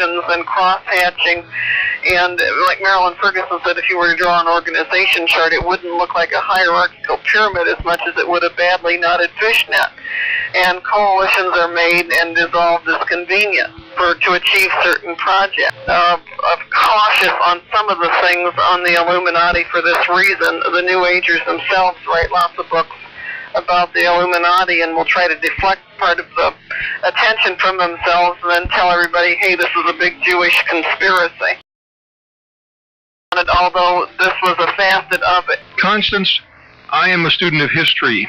coalitions and cross-hatching. And like Marilyn Ferguson said, if you were to draw an organization chart, it wouldn't look like a hierarchical pyramid as much as it would a badly knotted fishnet. And coalitions are made and dissolved as convenient to achieve certain projects. I'm cautious on some of the things on the Illuminati for this reason. The New Agers themselves write lots of books about the Illuminati and will try to deflect part of the attention from themselves and then tell everybody, hey, this is a big Jewish conspiracy. Although this was a facet of it. Constance, I am a student of history.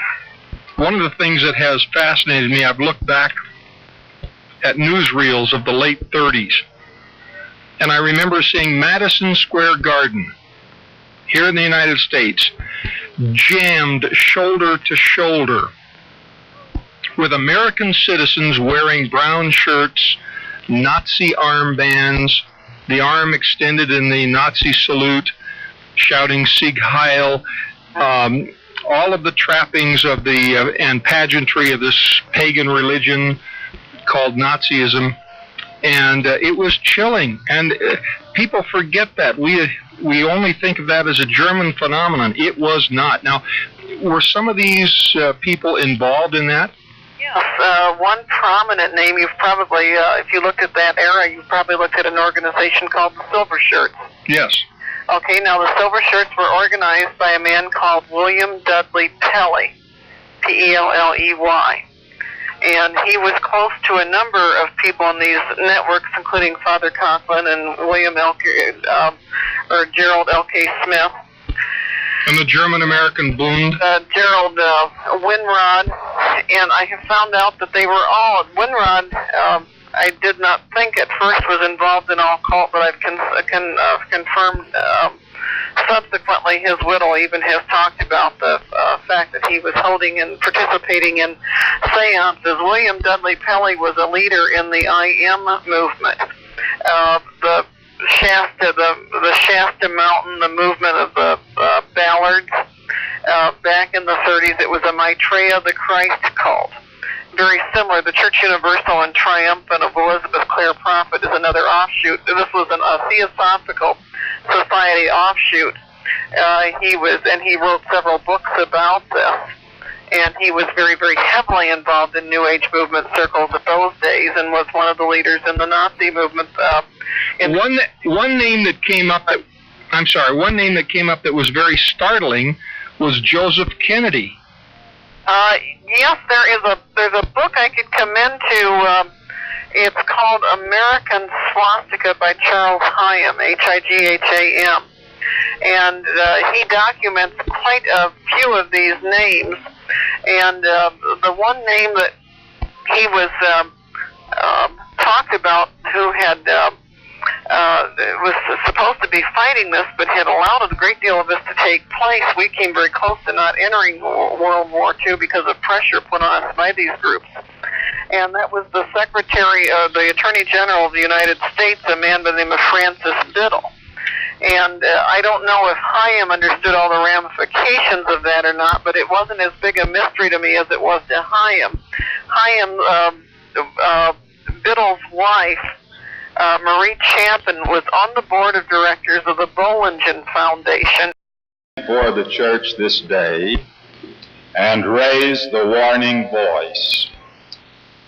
One of the things that has fascinated me, I've looked back at newsreels of the late 30s, and I remember seeing Madison Square Garden here in the United States jammed shoulder to shoulder with American citizens wearing brown shirts, Nazi armbands, the arm extended in the Nazi salute, shouting Sieg Heil, all of the trappings of the and pageantry of this pagan religion called Nazism, and it was chilling. And people forget that. We only think of that as a German phenomenon. It was not. Now, were some of these people involved in that? Yes, one prominent name you've probably, if you looked at that era, you've probably looked at an organization called the Silver Shirts. Yes. Okay, now the Silver Shirts were organized by a man called William Dudley Pelley, P-E-L-L-E-Y. And he was close to a number of people in these networks, including Father Coughlin and Gerald L.K. Smith. And the German-American Bund? Gerald Winrod. And I have found out that they were all, Winrod, I did not think at first was involved in occult, but I've confirmed subsequently his widow even has talked about the fact that he was holding and participating in seances. William Dudley Pelley was a leader in the I.M. movement. The Shasta Mountain, the movement of the Ballards. Back in the 30s, it was a Maitreya the Christ cult. Very similar. The Church Universal and Triumphant of Elizabeth Clare Prophet is another offshoot. This was a Theosophical Society offshoot. He wrote several books about this. And he was very, very heavily involved in New Age movement circles at those days and was one of the leaders in the Nazi movement. One name that came up that was very startling was Joseph Kennedy. Yes, there's a book I could commend to. It's called American Swastika by Charles Higham, Higham. And he documents quite a few of these names. And the one name that he was talked about who had was supposed to be fighting this, but had allowed a great deal of this to take place. We came very close to not entering World War II because of pressure put on us by these groups. And that was the the Attorney General of the United States, a man by the name of Francis Biddle. And I don't know if Higham understood all the ramifications of that or not, but it wasn't as big a mystery to me as it was to Higham. Biddle's wife, Marie Chapin, was on the board of directors of the Bollingen Foundation. For the church this day, and raise the warning voice.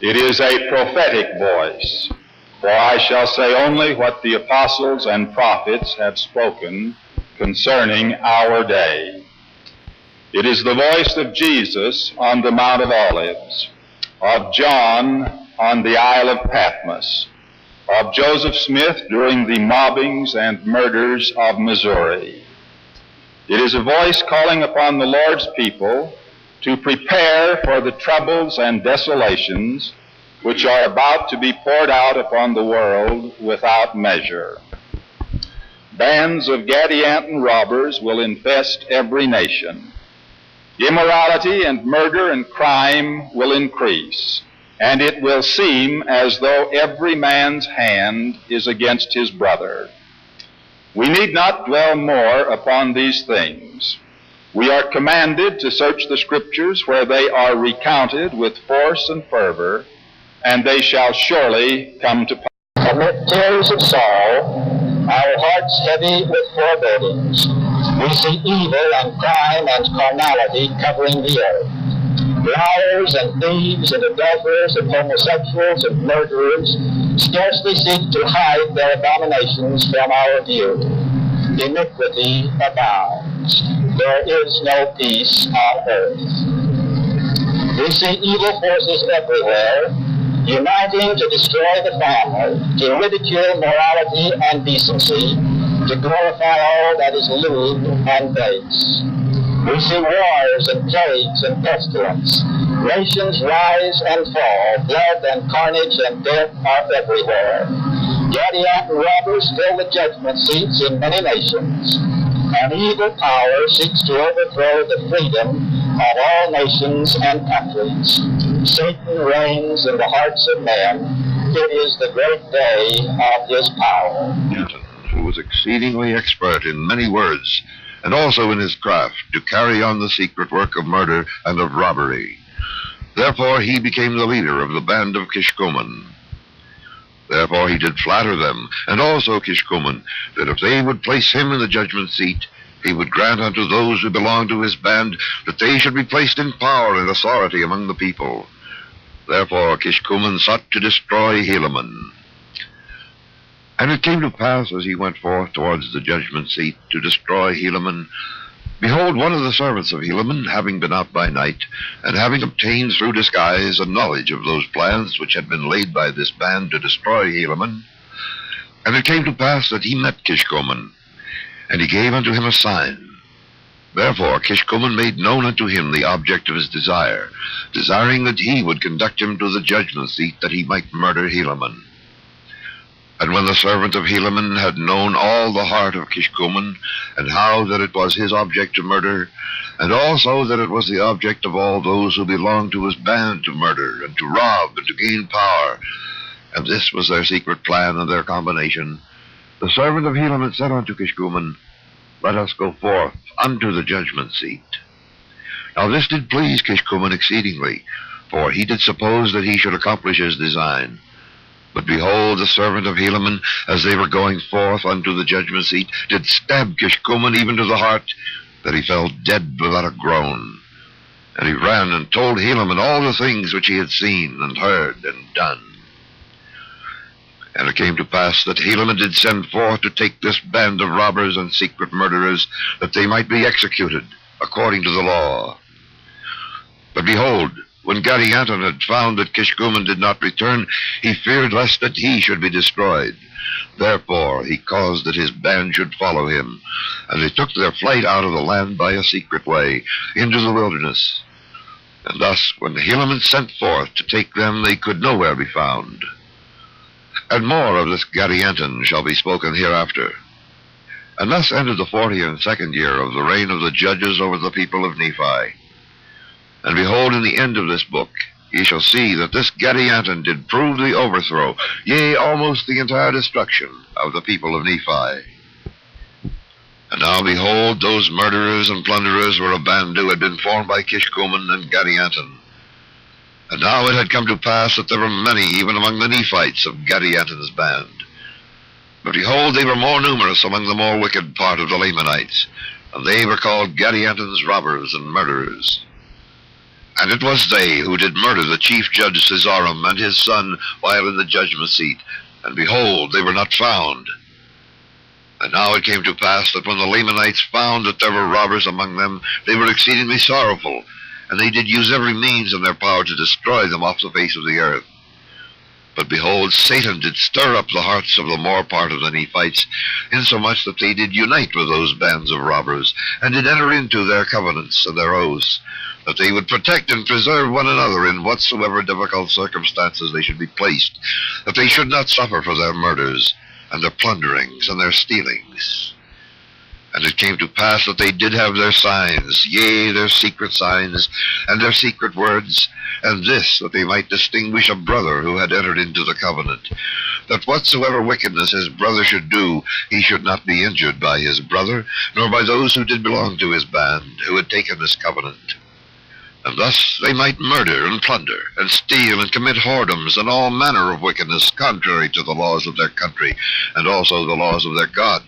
It is a prophetic voice, for I shall say only what the apostles and prophets have spoken concerning our day. It is the voice of Jesus on the Mount of Olives, of John on the Isle of Patmos, of Joseph Smith during the mobbings and murders of Missouri. It is a voice calling upon the Lord's people to prepare for the troubles and desolations which are about to be poured out upon the world without measure. Bands of Gadianton robbers will infest every nation. Immorality and murder and crime will increase, and it will seem as though every man's hand is against his brother. We need not dwell more upon these things. We are commanded to search the Scriptures where they are recounted with force and fervor, and they shall surely come to pass. amid tears of sorrow, our hearts heavy with forebodings, we see evil and crime and carnality covering the earth. Liars and thieves and adulterers and homosexuals and murderers scarcely seek to hide their abominations from our view. Iniquity abounds. There is no peace on earth. We see evil forces everywhere, uniting to destroy the family, to ridicule morality and decency, to glorify all that is lewd and base. We see wars and plagues and pestilence. Nations rise and fall. Blood and carnage and death are everywhere. Gadianton robbers fill the judgment seats in many nations. An evil power seeks to overthrow the freedom of all nations and countries. Satan reigns in the hearts of men. It is the great day of his power. Newton, who was exceedingly expert in many words, and also in his craft to carry on the secret work of murder and of robbery. Therefore he became the leader of the band of Kishkumen. Therefore he did flatter them, and also Kishkumen, that if they would place him in the judgment seat, he would grant unto those who belonged to his band that they should be placed in power and authority among the people. Therefore Kishkumen sought to destroy Helaman. And it came to pass, as he went forth towards the judgment seat to destroy Helaman, behold, one of the servants of Helaman, having been out by night, and having obtained through disguise a knowledge of those plans which had been laid by this band to destroy Helaman, and it came to pass that he met Kishkumen, and he gave unto him a sign. Therefore Kishkumen made known unto him the object of his desire, desiring that he would conduct him to the judgment seat, that he might murder Helaman. And when the servant of Helaman had known all the heart of Kishkumen, and how that it was his object to murder, and also that it was the object of all those who belonged to his band to murder, and to rob, and to gain power, and this was their secret plan and their combination, the servant of Helaman said unto Kishkumen, Let us go forth unto the judgment seat. Now this did please Kishkumen exceedingly, for he did suppose that he should accomplish his design. But behold, the servant of Helaman, as they were going forth unto the judgment seat, did stab Kishkumen even to the heart, that he fell dead without a groan. And he ran and told Helaman all the things which he had seen and heard and done. And it came to pass that Helaman did send forth to take this band of robbers and secret murderers, that they might be executed according to the law. But behold, when Gadianton had found that Kishkumen did not return, he feared lest that he should be destroyed. Therefore he caused that his band should follow him, and they took their flight out of the land by a secret way, into the wilderness. And thus, when Helaman sent forth to take them, they could nowhere be found. And more of this Gadianton shall be spoken hereafter. And thus ended the 42nd year of the reign of the judges over the people of Nephi. And behold, in the end of this book, ye shall see that this Gadianton did prove the overthrow, yea, almost the entire destruction of the people of Nephi. And now behold, those murderers and plunderers were a band who had been formed by Kishkumen and Gadianton. And now it had come to pass that there were many, even among the Nephites, of Gadianton's band. But behold, they were more numerous among the more wicked part of the Lamanites, and they were called Gadianton's robbers and murderers. And it was they who did murder the chief judge Cesarum and his son while in the judgment seat, and behold, they were not found. And now it came to pass that when the Lamanites found that there were robbers among them, they were exceedingly sorrowful, and they did use every means in their power to destroy them off the face of the earth. But behold, Satan did stir up the hearts of the more part of the Nephites, insomuch that they did unite with those bands of robbers, and did enter into their covenants and their oaths, that they would protect and preserve one another in whatsoever difficult circumstances they should be placed, that they should not suffer for their murders, and their plunderings, and their stealings. And it came to pass that they did have their signs, yea, their secret signs, and their secret words, and this, that they might distinguish a brother who had entered into the covenant, that whatsoever wickedness his brother should do, he should not be injured by his brother, nor by those who did belong to his band, who had taken this covenant. and thus they might murder and plunder, and steal and commit whoredoms and all manner of wickedness contrary to the laws of their country, and also the laws of their God.